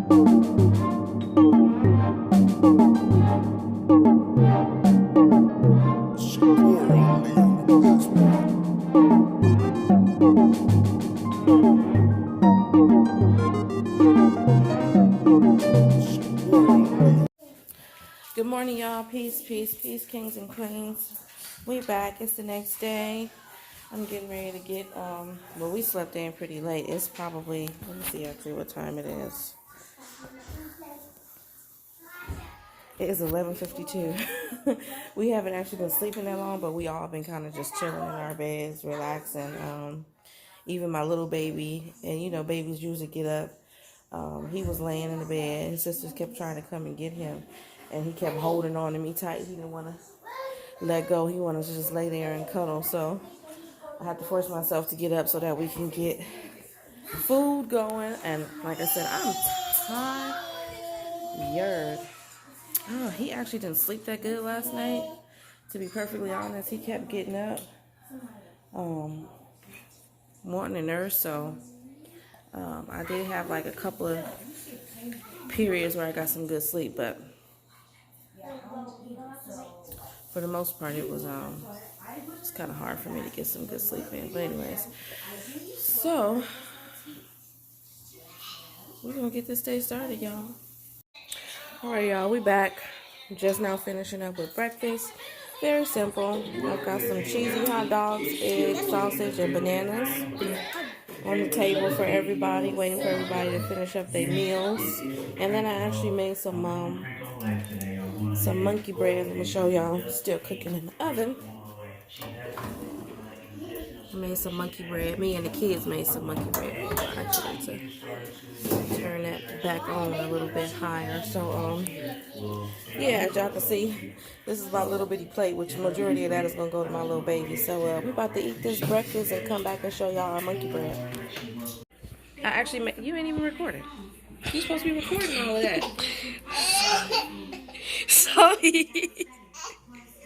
Good morning, y'all. Peace, peace, peace, kings and queens. We back. It's the next day. I'm getting ready to get, well, we slept in pretty late. It's probably, let me see actually what time it is. It is 11:52. We haven't actually been sleeping that long, but we all been kind of just chilling in our beds, relaxing. Even my little baby, and you know, babies usually get up. He was laying in the bed. His sisters kept trying to come and get him, and he kept holding on to me tight. He didn't want to let go. He wanted to just lay there and cuddle. So I had to force myself to get up so that we can get food going. And like I said, I'm tired. Oh, he actually didn't sleep that good last night. To be perfectly honest, he kept getting up, wanting a nurse. So I did have like a couple of periods where I got some good sleep, but for the most part, it's kind of hard for me to get some good sleep in. But anyways, so we're gonna get this day started, y'all. All right, y'all, we back. Just now finishing up with breakfast. Very simple. I've got some cheesy hot dogs, eggs, sausage, and bananas on the table for everybody, waiting for everybody to finish up their meals. And then I actually made some monkey bread. Let me show y'all. Still cooking in the oven. I made some monkey bread. Me and the kids made some monkey bread. Actually, to turn that back on a little bit higher. So, yeah, as y'all can see, this is my little bitty plate, which the majority of that is going to go to my little baby. So, we're about to eat this breakfast and come back and show y'all our monkey bread. I actually, you ain't even recording. You're supposed to be recording all of that. Sorry.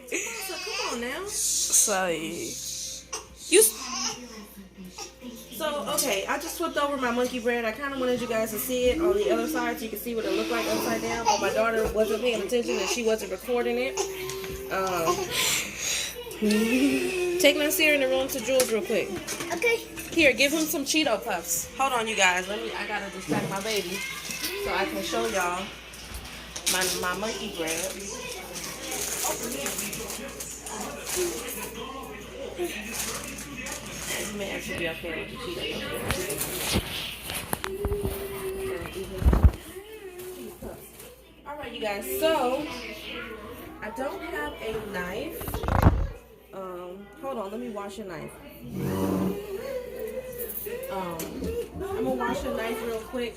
So, come on now. Sorry. So, okay, I just flipped over my monkey bread. I kind of wanted you guys to see it on the other side so you can see what it looked like upside down. But my daughter wasn't paying attention and she wasn't recording it. Take Nasir in the room to Jules real quick. Okay. Here, give him some Cheeto Puffs. Hold on, you guys. I gotta distract my baby so I can show y'all my monkey bread. This may actually be up there with the Cheeto. Alright, you guys, so I don't have a knife. Hold on, let me wash a knife. I'm gonna wash a knife real quick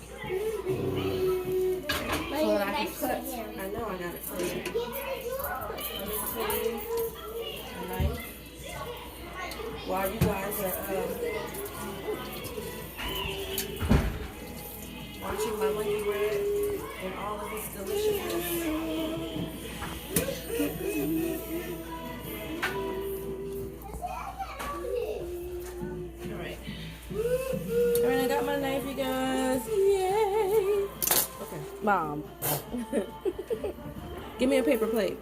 so that I can cut. I know I got it clean. A knife while you guys are watching my monkey bread and all of its deliciousness. Alright, I got my knife, you guys. Yay! Okay, Mom. Give me a paper plate.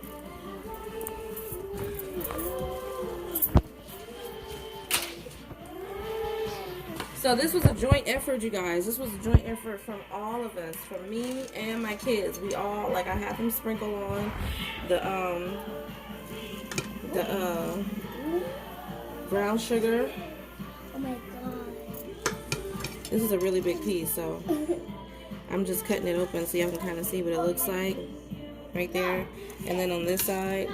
So this was a joint effort, you guys. This was a joint effort from all of us, from me and my kids. We all, like, I had them sprinkle on the brown sugar. Oh my god. This is a really big piece, so I'm just cutting it open so y'all can kind of see what it looks like right there. And then on this side,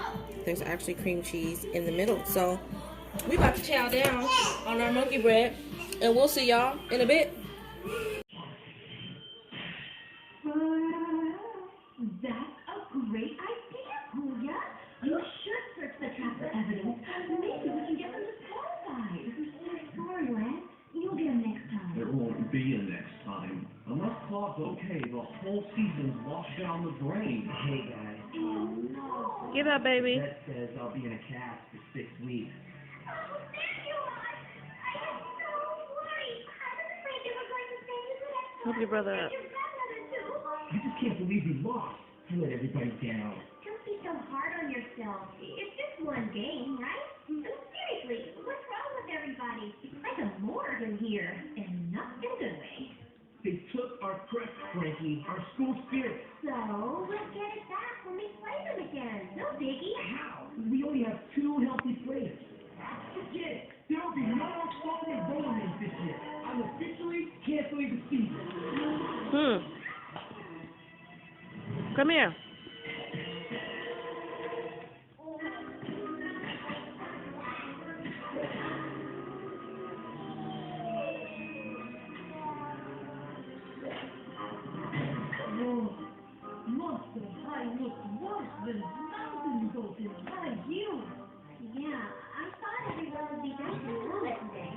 there's actually cream cheese in the middle. So we about to chow down on our monkey bread, and we'll see y'all in a bit. That's a great idea, Julia. You should search the trap for evidence. Maybe we can get them disqualified. Sorry, Lance. You'll get them next time. There won't be a next time. Unless Claude's okay, the whole season's washed down the drain. Hey, guys. No. Get up, baby. That says I'll be in a cast for 6 weeks. Oh, there you are. I am so worried. I was afraid you were going to say that. Help your brother up. Your grandmother, too. I just can't believe we lost. I let everybody down. Don't be so hard on yourself. It's just one game, right? Seriously, what's wrong with everybody? It's like a morgue in here, and not in a good way. They took our crest, Frankie, our school spirit. So, we'll get it back when we play them again. No biggie. How? We only have 2 healthy players. Forget it. There will be no more softball and bowling games this year. I'm officially canceling the season. Come here. Monster High looks worse than mountain goats in high heels. Yeah, I thought everyone would be dancing on it today.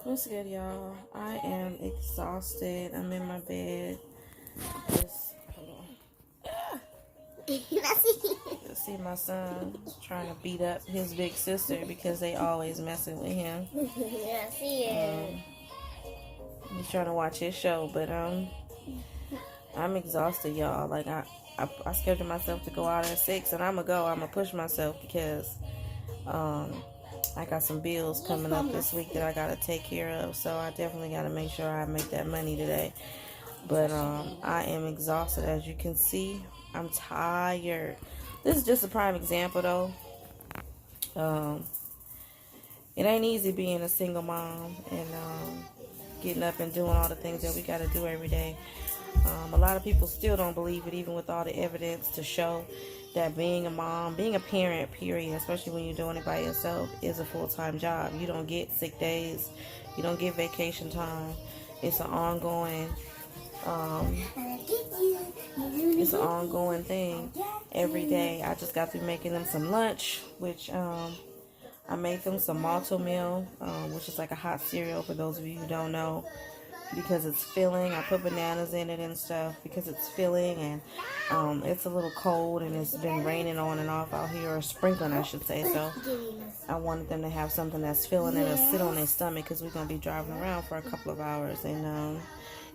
What's good, y'all? I am exhausted. I'm in my bed. Just, hold on. See my son trying to beat up his big sister because they always messing with him. Yeah, I see it. He's trying to watch his show, but I'm exhausted, y'all. Like I scheduled myself to go out at 6, and I'm gonna push myself because I got some bills coming up this week that I gotta take care of, so I definitely gotta make sure I make that money today. But I am exhausted, as you can see. I'm tired. This is just a prime example, though. It ain't easy being a single mom and getting up and doing all the things that we gotta do every day. A lot of people still don't believe it, even with all the evidence to show that being a mom, being a parent, period, especially when you're doing it by yourself, is a full-time job. You don't get sick days. You don't get vacation time. It's an ongoing thing every day. I just got through making them some lunch, which I made them some malto meal, which is like a hot cereal for those of you who don't know, because it's filling. I put bananas in it and stuff because it's filling, and it's a little cold and it's been raining on and off out here, or sprinkling I should say, so I wanted them to have something that's filling and it'll sit on their stomach because we're going to be driving around for a couple of hours. And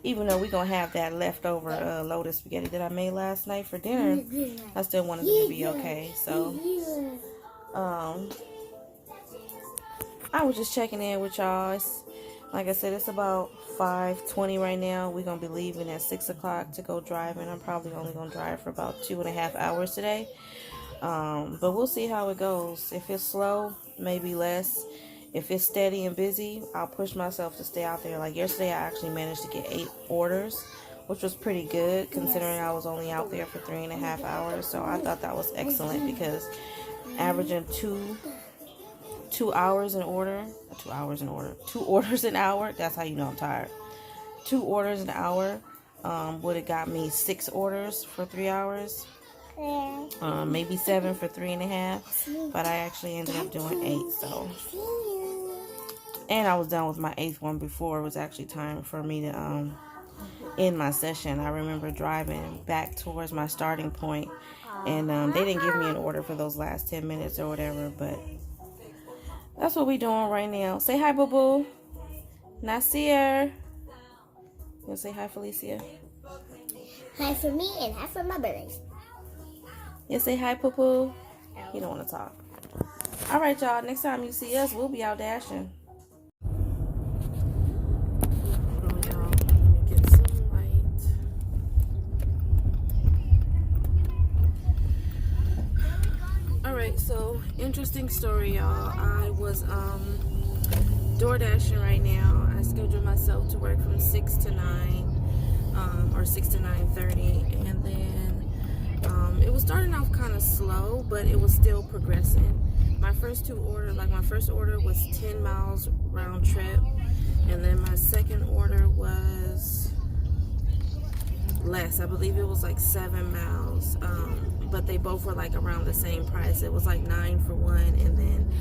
even though we're going to have that leftover lotus spaghetti that I made last night for dinner, I still wanted it to be okay. So I was just checking in with y'all. Like I said, it's about 5:20 right now. We're going to be leaving at 6 o'clock to go driving. I'm probably only going to drive for about 2.5 hours today. But we'll see how it goes. If it's slow, maybe less. If it's steady and busy, I'll push myself to stay out there. Like yesterday, I actually managed to get 8 orders, which was pretty good considering I was only out there for 3.5 hours. So I thought that was excellent because averaging 2 orders an hour, that's how you know I'm tired. 2 orders an hour would have got me 6 orders for 3 hours, maybe 7 for 3.5, but I actually ended up doing 8. So, and I was done with my 8th one before it was actually time for me to in my session. I remember driving back towards my starting point, and they didn't give me an order for those last 10 minutes or whatever, but that's what we doing right now. Say hi, boo boo. Nasir. You say hi, Felicia. Hi for me and hi for my berries. You say hi, poo poo. He don't want to talk. All right, y'all. Next time you see us, we'll be out dashing. Hold on, y'all. Let me get some light. All right, so interesting story, y'all. I was door dashing right now. I scheduled myself to work from 6 to 9, or 6 to 9:30, and then it was starting off kind of slow, but it was still progressing. My first order was 10 miles round trip, and then my second order was less. I believe it was like 7 miles, but they both were like around the same price. It was like 9 for one and then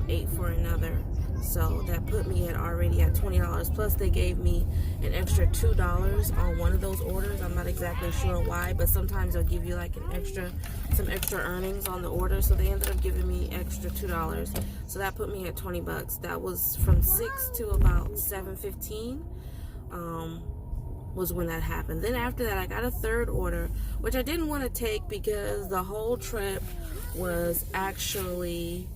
8 for another. So that put me already at $20. Plus they gave me an extra $2 on one of those orders. I'm not exactly sure why, but sometimes they'll give you like some extra earnings on the order. So they ended up giving me extra $2. So that put me at $20. That was from 6 to about 7:15. Was when that happened. Then after that, I got a third order, which I didn't want to take because the whole trip was actually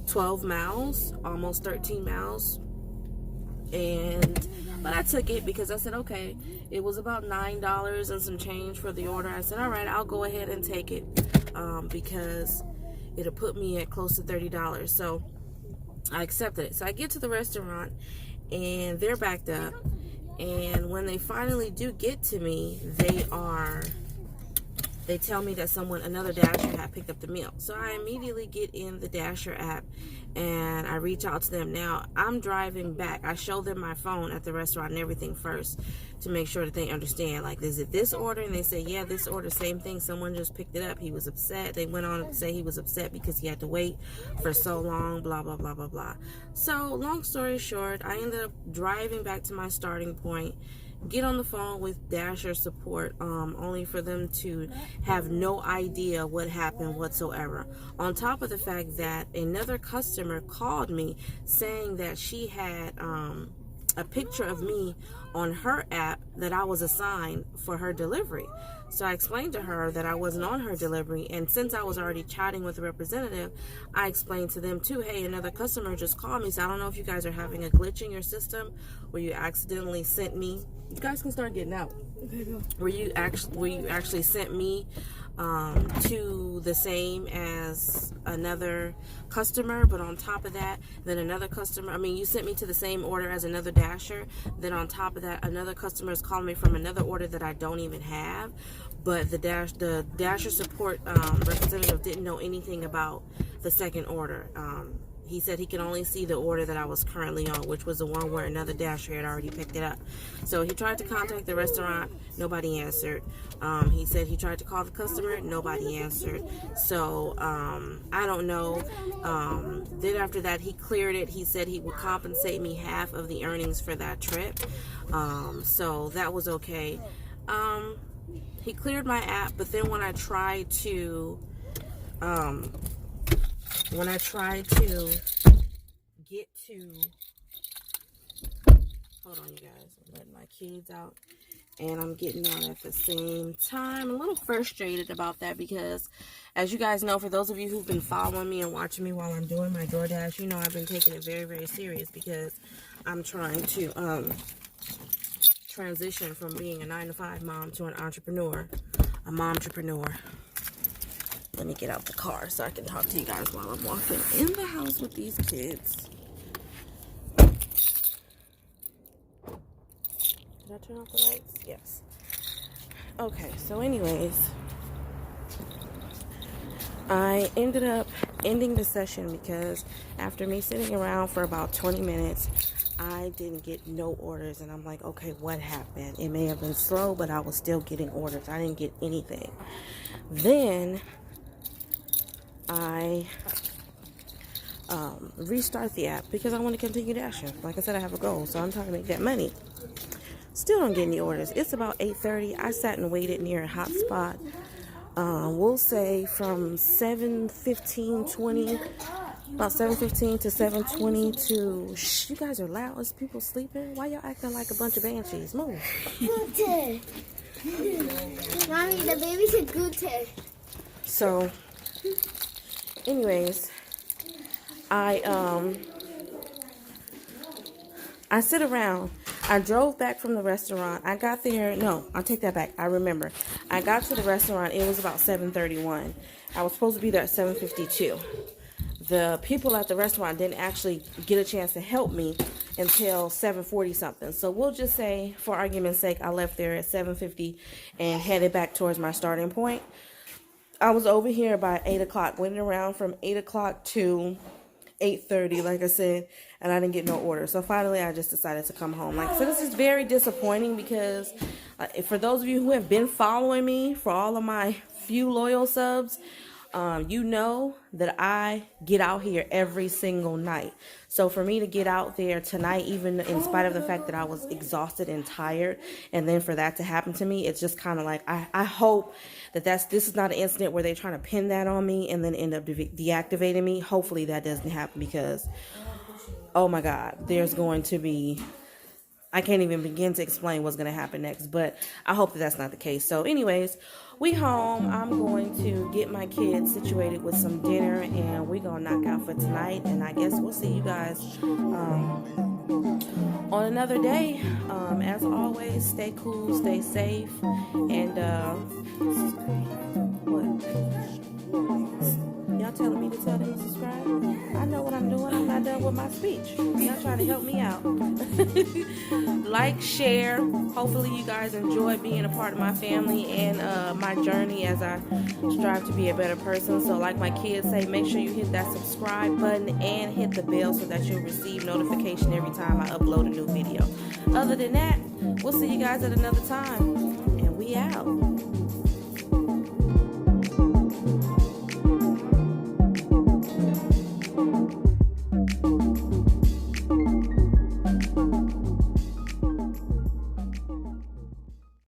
12 miles, almost 13 miles. But I took it because I said, okay, it was about $9 and some change for the order. I said, all right, I'll go ahead and take it because it'll put me at close to $30. So I accepted it. So I get to the restaurant and they're backed up. And when they finally do get to me, they tell me that another Dasher had picked up the meal. So I immediately get in the Dasher app and I reach out to them. Now, I'm driving back. I show them my phone at the restaurant and everything first to make sure that they understand. Like, is it this order? And they say, yeah, this order, same thing. Someone just picked it up. He was upset. They went on to say he was upset because he had to wait for so long, blah, blah, blah, blah, blah. So, long story short, I ended up driving back to my starting point, get on the phone with Dasher support, only for them to have no idea what happened whatsoever. On top of the fact that another customer called me saying that she had a picture of me on her app that I was assigned for her delivery. So I explained to her that I wasn't on her delivery, and since I was already chatting with the representative, I explained to them too, hey, another customer just called me, so I don't know if you guys are having a glitch in your system where you accidentally sent me. You guys can start getting out. Where you actually sent me to the same as another customer, but on top of that, then another customer, you sent me to the same order as another Dasher, then on top of that, another customer is calling me from another order that I don't even have, but the Dasher support representative didn't know anything about the second order. He said he could only see the order that I was currently on, which was the one where another Dasher had already picked it up. So he tried to contact the restaurant, nobody answered. He said he tried to call the customer, nobody answered. So I don't know. Then after that, he cleared it. He said he would compensate me half of the earnings for that trip. So that was okay. He cleared my app, but then when I tried to get to, hold on you guys, I'm letting my kids out and I'm getting out at the same time. I'm a little frustrated about that because, as you guys know, for those of you who've been following me and watching me while I'm doing my DoorDash, you know I've been taking it very, very serious because I'm trying to transition from being a 9-to-5 mom to an entrepreneur, a momtrepreneur. Let me get out the car so I can talk to you guys while I'm walking in the house with these kids. Did I turn off the lights? Yes. Okay, so anyways, I ended up ending the session because after me sitting around for about 20 minutes, I didn't get no orders. And I'm like, okay, what happened? It may have been slow, but I was still getting orders. I didn't get anything. Then I restart the app because I want to continue dashing. Like I said, I have a goal, so I'm trying to make that money. Still don't get any orders. It's about 8:30. I sat and waited near a hot spot. We'll say from 7:15, about 7:15 to 7:20 to, shh, you guys are loud. Is people sleeping? Why y'all acting like a bunch of banshees? Move. Gooter. Mommy, the baby's a gooter. So, anyways, I sit around. I drove back from the restaurant. I got there. No, I'll take that back. I remember. I got to the restaurant. It was about 7:31. I was supposed to be there at 7:52. The people at the restaurant didn't actually get a chance to help me until 7:40 something. So we'll just say, for argument's sake, I left there at 7:50 and headed back towards my starting point. I was over here by 8 o'clock, waiting around from 8 o'clock to 8:30, like I said, and I didn't get no order. So finally, I just decided to come home. Like, so this is very disappointing because for those of you who have been following me, for all of my few loyal subs, you know that I get out here every single night. So for me to get out there tonight, even in spite of the fact that I was exhausted and tired, and then for that to happen to me, it's just kind of like, I hope that this is not an incident where they're trying to pin that on me and then end up deactivating me. Hopefully that doesn't happen because, oh my God, there's going to be, I can't even begin to explain what's going to happen next, but I hope that that's not the case. So anyways, we home. I'm going to get my kids situated with some dinner, and we're going to knock out for tonight. And I guess we'll see you guys on another day. As always, stay cool, stay safe, and what? Y'all telling me to tell them to subscribe? I know what I'm doing. I'm not done with my speech. Y'all trying to help me out. Like, share. Hopefully you guys enjoy being a part of my family and my journey as I strive to be a better person. So like my kids say, make sure you hit that subscribe button and hit the bell so that you'll receive notification every time I upload a new video. Other than that, we'll see you guys at another time. And we out.